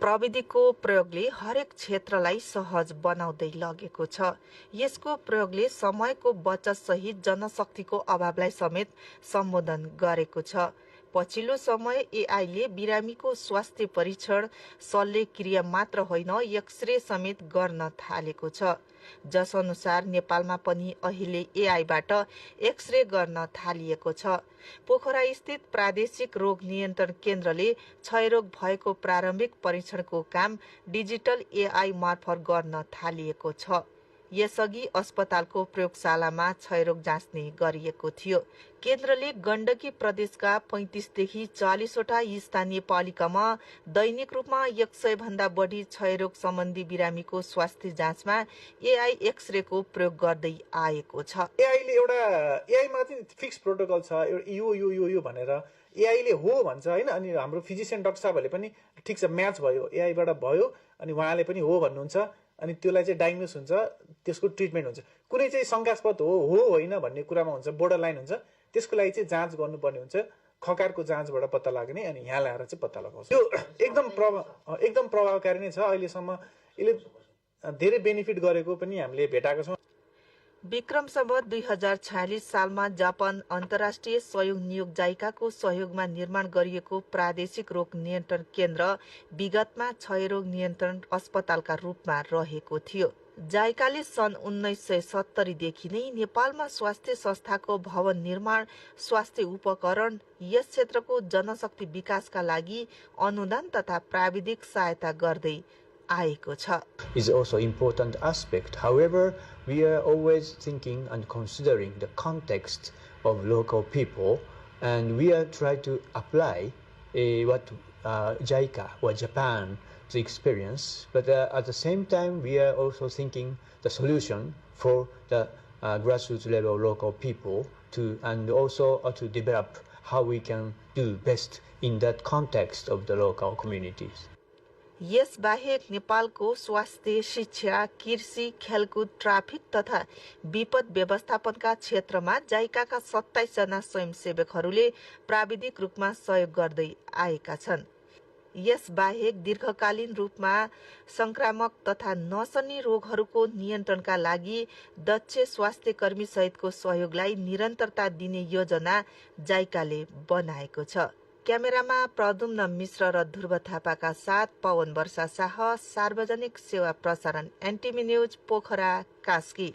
प्रविधिको प्रयोगले हरेक क्षेत्रलाई सहज बनाउँदै लगेको छ। यसको प्रयोगले समयको बचत सहित जनशक्तिको अभावलाई समेत सम्बोधन गरेको छ। पछिल्लो समय एआईले बिरामीको स्वास्थ्य परीक्षण, शल्यक्रिया मात्र होइन एक्सरे समेत गर्न थालेको छ। जसअनुसार नेपालमा पनि अहिले एआईबाट एक्सरे गर्न थालिएको छ। पोखरा स्थित प्रादेशिक रोग नियन्त्रण केन्द्रले क्षयरोग भएको प्रारम्भिक परीक्षणको काम डिजिटल एआई मार्फत गर्न थालिएको छ। यसअघि अस्पतालको प्रयोगशालामा क्षयरोग जाँच्ने गरिएको थियो। केन्द्रले गण्डकी प्रदेशका 35 देखि 40 वटा स्थानीय पालिकामा दैनिक रूपमा 100 भन्दा बढी क्षयरोग सम्बन्धी बिरामीको स्वास्थ्य जाँचमा एआई एक्सरेको प्रयोग गर्दै आएको छ। एआईले एआईमा चाहिँ फिक्स प्रोटोकल छ, यो भनेर एआईले हो भन्छ हैन। अनि हाम्रो फिजिशियन डाक्टर साहबहरूले पनि ठिक छ म्याच भयो, एआईबाट भयो, अनि उहाँले पनि हो भन्नुहुन्छ, अनि त्यसलाई चाहिँ डायग्नोस हुन्छ, त्यसको ट्रिटमेन्ट हुन्छ। कुनै चाहिँ शंकास्पद हो होइन भन्ने कुरामा हुन्छ, बोर्डर लाइन हुन्छ, त्यसको लागि चाहिँ जाँच गर्नुपर्ने हुन्छ। खकारको जाँचबाट पत्ता लाग्ने, अनि यहाँ ल्याएर चाहिँ पत्ता लगाउँछ। यो एकदम प्रभावकारी नै छ। अहिलेसम्म यसले धेरै बेनिफिट गरेको पनि हामीले भेटाएको छौँ। विक्रम सम्वत 2046 सालमा जापान अन्तर्राष्ट्रिय सहयोग नियोग जाइकाको सहयोगमा निर्माण गरिएको प्रादेशिक रोग नियन्त्रण केन्द्र विगतमा क्षयरोग नियन्त्रण अस्पतालका रूपमा रहेको थियो। जाइकाले सन् 1970 देखि नै नेपालमा स्वास्थ्य संस्थाको भवन निर्माण, स्वास्थ्य उपकरण, यस क्षेत्रको जनशक्ति विकासका लागि अनुदान तथा प्राविधिक सहायता गर्दै आएको छ। Is also important aspect. However, we are always thinking and considering the context of local people, and we are trying to apply what JICA or Japan the experience. But at the same time, we are also thinking the solution for the grassroots level local people and also to develop how we can do best in that context of the local communities. यस बाहेक नेपालको स्वास्थ्य, शिक्षा, कृषि, खेलकुद, traffic तथा विपद व्यवस्थापनका क्षेत्रमा जाइकाका 27 जना स्वयंसेवकहरूले प्राविधिक रूपमा सहयोग गर्दै आएका छन्। यस बाहेक दीर्घकालीन रूपमा संक्रामक तथा नसर्ने रोगहरूको नियन्त्रणका लागि दक्ष स्वास्थ्य कर्मी सहितको सहयोगलाई निरन्तरता दिने योजना जाइकाले बनाएको छ। क्यामेरामा प्रदुम्न मिश्र र ध्रुव थापाका साथ पवन वर्षा शाह, सार्वजनिक सेवा प्रसारण, एनटिभी न्यूज, पोखरा, कास्की।